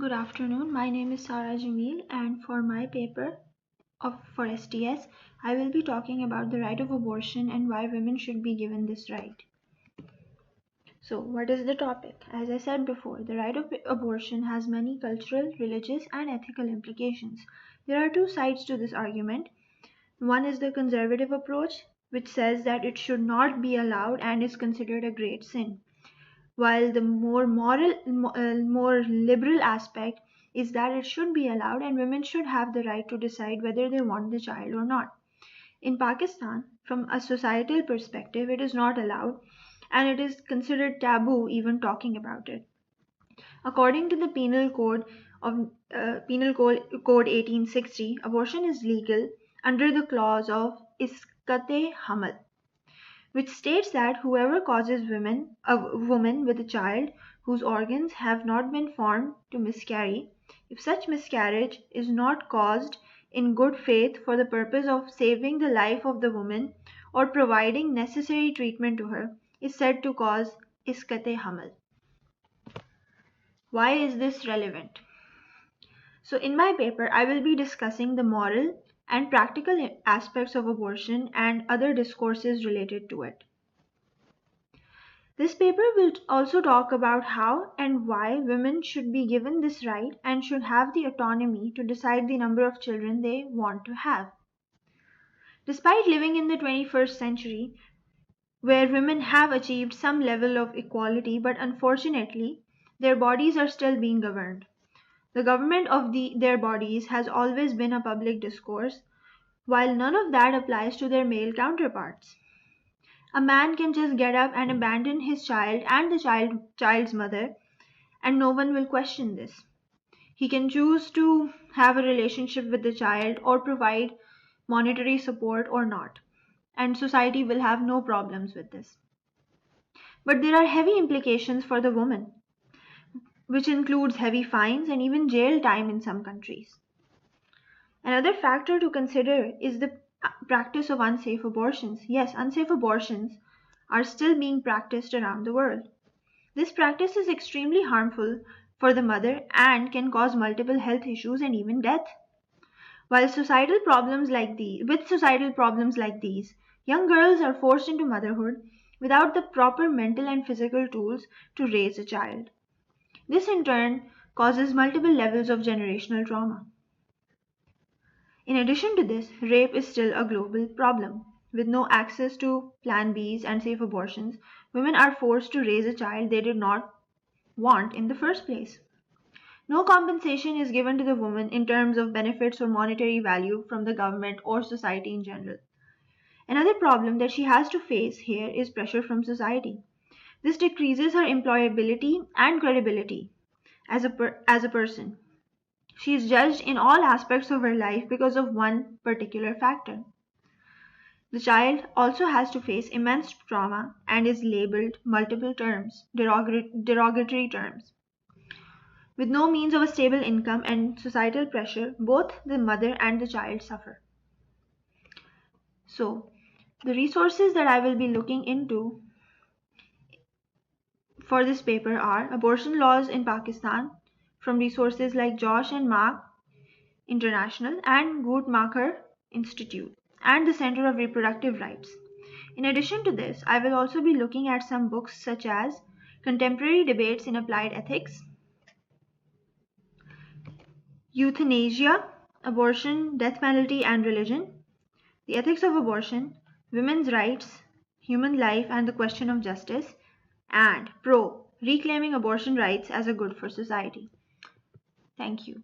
Good afternoon. My name is Sara Jamil, and for my paper for STS, I will be talking about the right of abortion and why women should be given this right. So, what is the topic? As I said before, the right of abortion has many cultural, religious, and ethical implications. There are two sides to this argument. One is the conservative approach, which says that it should not be allowed and is considered a great sin, while the more liberal aspect is that it should be allowed and women should have the right to decide whether they want the child or not. In Pakistan, from a societal perspective, it is not allowed and it is considered taboo even talking about it. According to the Penal Code 1860, abortion is legal under the clause of Iskate-Hamal, which states that whoever causes a woman with a child whose organs have not been formed to miscarry, if such miscarriage is not caused in good faith for the purpose of saving the life of the woman or providing necessary treatment to her, is said to cause iskate hamal. Why is this relevant? So in my paper, I will be discussing the moral and practical aspects of abortion and other discourses related to it. This paper will also talk about how and why women should be given this right and should have the autonomy to decide the number of children they want to have. Despite living in the 21st century, where women have achieved some level of equality, but unfortunately, their bodies are still being governed. The government of their bodies has always been a public discourse, while none of that applies to their male counterparts. A man can just get up and abandon his child and the child's mother, and no one will question this. He can choose to have a relationship with the child or provide monetary support or not, and society will have no problems with this. But there are heavy implications for the woman, which includes heavy fines and even jail time in some countries. Another factor to consider is the practice of unsafe abortions. Yes, unsafe abortions are still being practiced around the world. This practice is extremely harmful for the mother and can cause multiple health issues and even death. With societal problems like these, young girls are forced into motherhood without the proper mental and physical tools to raise a child. This in turn causes multiple levels of generational trauma. In addition to this, rape is still a global problem. With no access to Plan Bs and safe abortions, women are forced to raise a child they did not want in the first place. No compensation is given to the woman in terms of benefits or monetary value from the government or society in general. Another problem that she has to face here is pressure from society. This decreases her employability and credibility as a person. She is judged in all aspects of her life because of one particular factor. The child also has to face immense trauma and is labeled multiple terms, derogatory terms. With no means of a stable income and societal pressure, both the mother and the child suffer. So, the resources that I will be looking into for this paper are abortion laws in Pakistan from resources like Josh and Mark International and Guttmacher Institute and the Center of Reproductive Rights. In addition to this, I will also be looking at some books such as Contemporary Debates in Applied Ethics, Euthanasia, Abortion, Death Penalty and Religion, The Ethics of Abortion, Women's Rights, Human Life and the Question of Justice, and Reclaiming Abortion Rights as a Good for Society. Thank you.